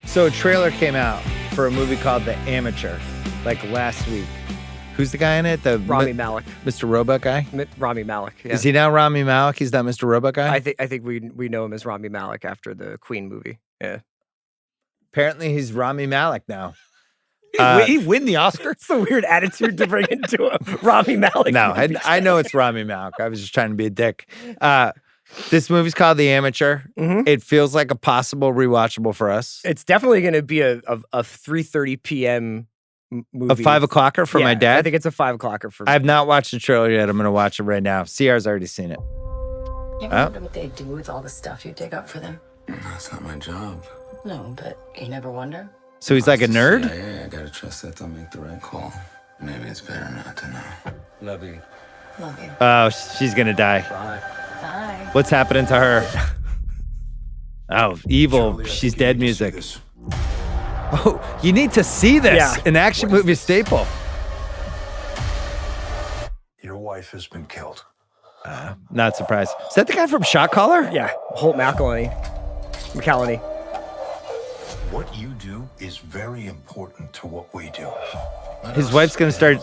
So a trailer came out for a movie called The Amateur, like last week. Who's the guy in it? The Rami Malek. Mr. Robot guy? Rami Malek. Yeah. Is he now Rami Malek? He's not Mr. Robot guy? I think we know him as Rami Malek after the Queen movie. Yeah. Apparently he's Rami Malek now. Did he win the Oscar? It's a weird attitude to bring into a Rami Malek. No, I know it's Rami Malek. I was just trying to be a dick. This movie's called The Amateur. Mhm. It feels like a possible rewatchable for us. It's definitely going to be a 3:30 p.m. movie. A 5 o'clocker for my I dad? think it's a 5 o'clocker for me. I have not watched the trailer yet. I'm going to watch it right now. CR's already seen it. You ever wonder what they do with all the stuff you dig up for them? That's not my job. No, but you never wonder? So he's like a nerd? Yeah, I gotta trust that they'll make the right call. Maybe it's better not to know. Love you. Love you. Oh, she's going to die. Bye. Bye. What's happening to her? Oh, evil. She's dead music. Oh, you need to see this. Yeah. An action movie staple. Your wife has been killed. Not surprised. Is that the guy from Shot Caller? Yeah, Holt McCallany. What you do is very important to what we do. His wife's going to start.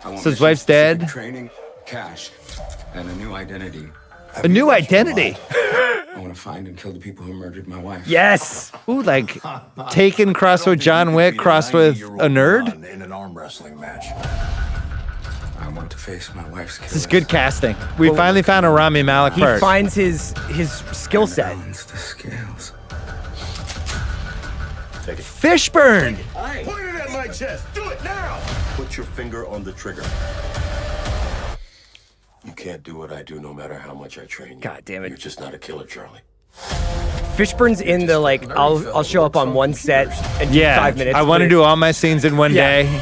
I want So his wife's dead? Training, cash, and a new identity. A new identity. I want to find and kill the people who murdered my wife. Yes. Ooh, like Taken crossed with John Wick crossed with a nerd? In an arm wrestling match. I want to face my wife's killer. This is good casting. We finally found a Rami Malek He part. finds his skill set. Balance the scales. Fishburne. Point it at my chest. Do it now. Put your finger on the trigger. You can't do what I do no matter how much I train you. God damn it. You're just not a killer, Charlie. Fishburne's in the like. I'll show up on one set and do Yeah, 5 minutes. I want to but do all my scenes in one Yeah. day.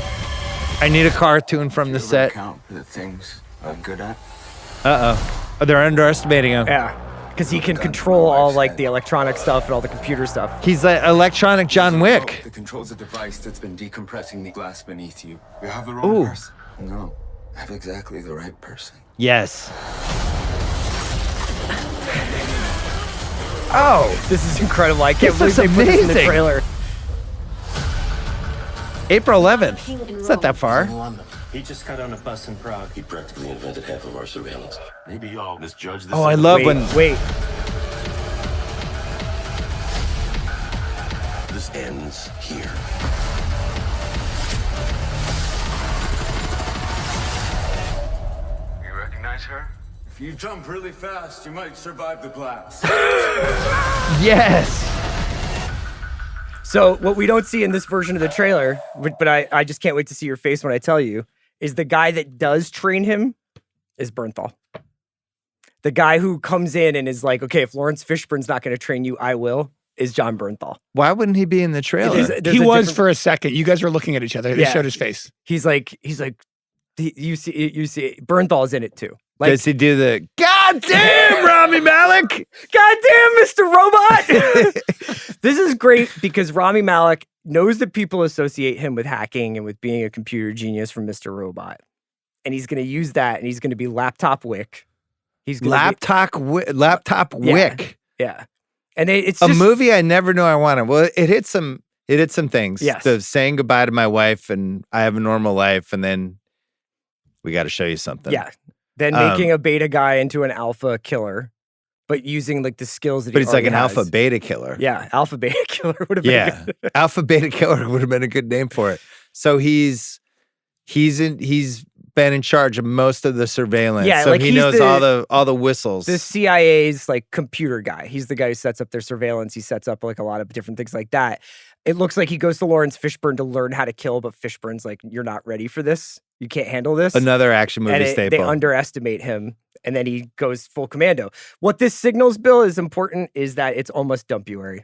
I need a cartoon from the Ever set. Count for the things I'm good at. Uh-oh. Oh, they're underestimating him. Yeah, because he can control all like the electronic stuff and all the computer stuff. He's like electronic John Wick. The control's a device that's been decompressing the glass beneath you. You have the Ooh. wrong person. No, I have exactly the right person. Yes. Oh, this is incredible! I can't This believe is they put this in the amazing. trailer. April 11th. It's not that far. He just got on a bus in Prague. He practically invented half of our surveillance. Maybe y'all misjudged this. Oh, I love Wait, when wait. This ends here. You recognize her? If you jump really fast, you might survive the blast. yes. So what we don't see in this version of the trailer, but I just can't wait to see your face when I tell you, is the guy that does train him is Bernthal. The guy who comes in and is like, okay, if Lawrence Fishburne's not going to train you, I will, is John Bernthal. Why wouldn't he be in the trailer? There's He a was different- for a second. You guys were looking at each other. They Yeah. showed his face. He's like, you see, Bernthal's in it too. Like, Does he do the God damn Rami Malek? goddamn, Mr. Robot! This is great because Rami Malek knows that people associate him with hacking and with being a computer genius from Mr. Robot. And he's going to use that and he's going to be Laptop Wick. He's gonna Laptop Yeah. Wick. Yeah. And it's A just, movie I never knew I wanted. Well, it hit some things. Yes. The saying goodbye to my wife and I have a normal life, and then we got to show you something. yeah. Then making a beta guy into an alpha killer, but using like the skills that But he it's like already an has. alpha beta killer. Yeah. Alpha beta killer would have been Yeah. good. Alpha beta killer would have been a good name for it. So he's been in charge of most of the surveillance. Yeah, so like he he's knows all the whistles. The CIA's like computer guy. He's the guy who sets up their surveillance. He sets up like a lot of different things like that. It looks like he goes to Lawrence Fishburne to learn how to kill, but Fishburne's like, you're not ready for this. You can't handle this. Another action movie and staple. they underestimate him, and then he goes full commando. What this signals, Bill, is important is that it's almost Dumpuary.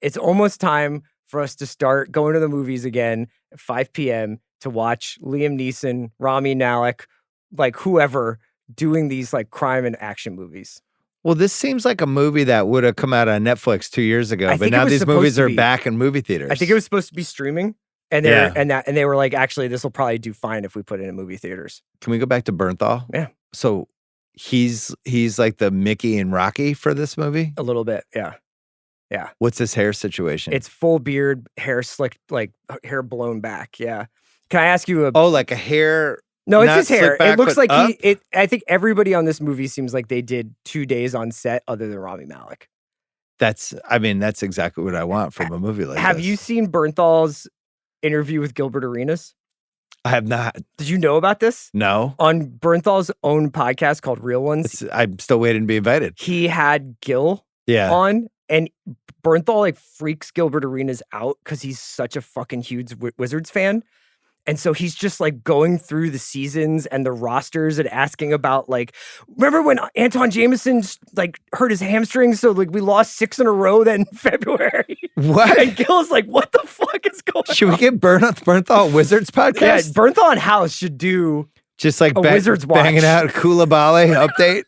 It's almost time for us to start going to the movies again at 5 p.m. to watch Liam Neeson, Rami Malek, like whoever doing these like crime and action movies. Well, this seems like a movie that would have come out on Netflix 2 years ago, I but think it now was these supposed movies to are be. back in movie theaters. I think it was supposed to be streaming, and they were like, actually, this will probably do fine if we put it in movie theaters. Can we go back to Bernthal? Yeah. So he's like the Mickey and Rocky for this movie. A little bit, yeah. Yeah. What's his hair situation? It's full beard, hair slicked, like hair blown back. Yeah. Can I ask you a? like a hair. No, it's not his hair. slicked back, It looks but like up? I think everybody on this movie seems like they did 2 days on set, other than Rami Malek. That's exactly what I want from a movie like this. Have you seen Bernthal's interview with Gilbert Arenas? I have not. Did you know about this? No. On Bernthal's own podcast called Real Ones, I'm still waiting to be invited. he had Gil Yeah. on, and Bernthal like freaks Gilbert Arenas out because he's such a fucking huge Wizards fan. And so he's just like going through the seasons and the rosters and asking about like, remember when Anton Jameson like hurt his hamstring? So like we lost 6 in a row then in February. What? And Gil's like, what the fuck is going on? Should we get Bernthal Wizards Yeah, podcast? Bernthal and House should do Just like a Wizards watch. banging out Koulibaly update.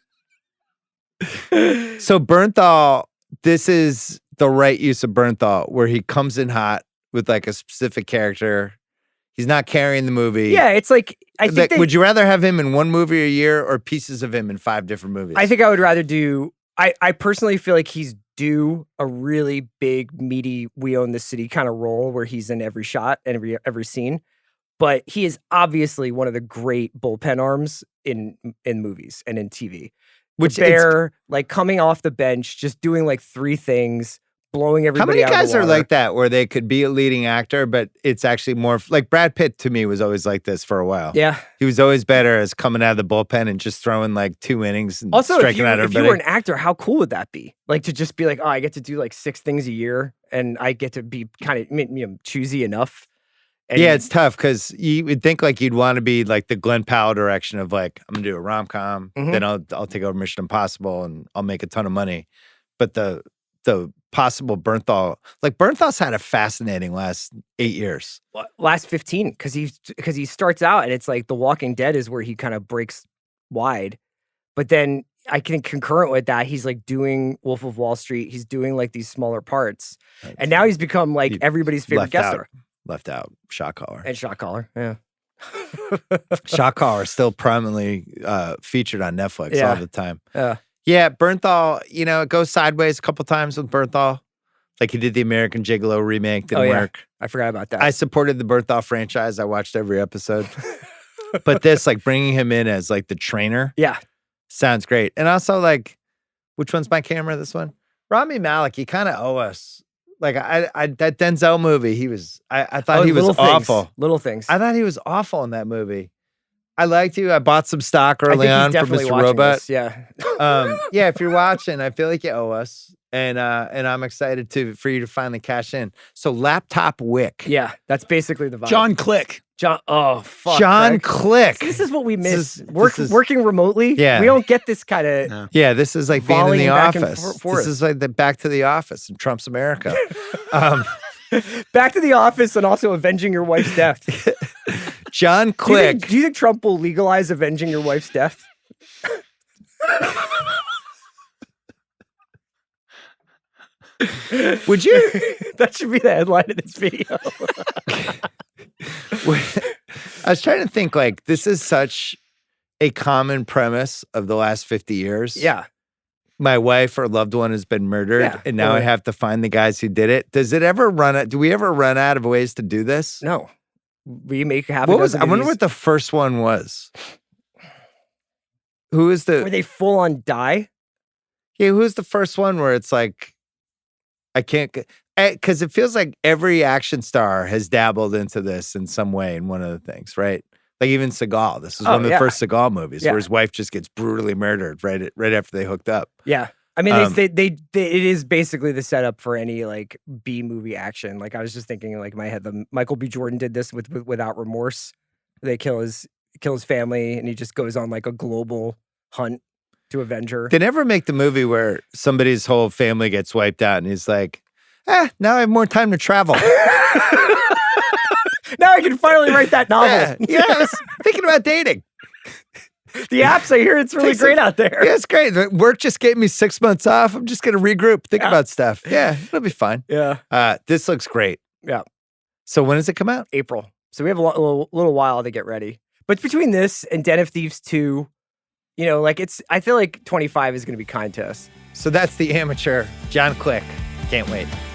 So Bernthal, this is the right use of Bernthal, where he comes in hot with like a specific character. He's not carrying the movie. Yeah, it's like I think Would you rather have him in one movie a year or pieces of him in 5 different movies? I think I would rather do. I personally feel like he's due a really big, meaty, we own this city kind of role where he's in every shot and every scene. But he is obviously one of the great bullpen arms in movies and in TV. Which Bear, like coming off the bench, just doing like 3 things, blowing everybody out How many of guys the are water. like that, where they could be a leading actor, but it's actually more like Brad Pitt to me was always like this for a while. Yeah. He was always better as coming out of the bullpen and just throwing like 2 innings and Also, striking out if everybody. you were an actor, how cool would that be? Like to just be like, oh, I get to do like 6 things a year, and I get to be kind of choosy enough. And Yeah, it's tough because you would think like you'd want to be like the Glenn Powell direction of like, I'm gonna do a rom-com, then I'll take over Mission Impossible and I'll make a ton of money. But the possible Bernthal, like Bernthal's had a fascinating last 8 years. last 15 because he starts out and it's like The Walking Dead is where he kind of breaks wide, but then I think concurrent with that he's like doing Wolf of Wall Street. He's doing like these smaller parts, and now he's become like everybody's favorite guest star. Left out Shot Caller. And Shot Caller, yeah. Shot Caller still prominently featured on Netflix Yeah. all the time. Yeah. Yeah, Bernthal, it goes sideways a couple times with Bernthal. Like he did the American Gigolo remake, didn't work. I forgot about that. I supported the Bernthal franchise. I watched every episode. But this, like bringing him in as like the trainer, yeah. sounds great. And also like, which one's my camera, this one? Rami Malek, you kind of owe us. Like I that Denzel movie, I thought he was Little Things. awful. Little Things. I thought he was awful in that movie. I liked you. I bought some stock early I on think he's from definitely Mr. watching Robot. this, yeah. Yeah, if you're watching, I feel like you owe us. And I'm excited for you to finally cash in. So Laptop Wick. Yeah, that's basically the vibe. John Click. Oh, fuck. John Craig. Click. This is what we miss. This is- Working remotely. Yeah. We don't get this kind of. Yeah, this is like being in Volleying the back and office. forth. This is like the Back to the Office in Trump's America. Back to the Office and also avenging your wife's death. John Click. Do you think Trump will legalize avenging your wife's death? Would you? That should be the headline of this video. I was trying to think like this is such a common premise of the last 50 years. Yeah. My wife or loved one has been murdered, Yeah, and now I have to find the guys who did it. Do we ever run out of ways to do this? No. We make half What a was? dozen I of wonder these. what the first one was. Who is the? Were they full on die? Yeah, who's the first one where it's like, I can't, because it feels like every action star has dabbled into this in some way in one of the things, right? Like even Seagal. This is one of the first Seagal movies where his wife just gets brutally murdered right after they hooked up. Yeah. I mean, it is basically the setup for any like B movie action. Like I was just thinking, like in my head, Michael B. Jordan did this without remorse. They kill his family, and he just goes on like a global hunt to avenge her. They never make the movie where somebody's whole family gets wiped out, and he's like, now I have more time to travel. Now I can finally write that novel. Yeah, I was thinking about dating. The apps, I hear it's really great out there. Yeah, it's great. Work just gave me 6 months off. I'm just going to regroup, think about stuff. Yeah, it'll be fine. Yeah. This looks great. Yeah. So when does it come out? April. So we have a little while to get ready. But between this and Den of Thieves 2, like I feel like 25 is going to be kind to us. So that's the amateur John Click. Can't wait.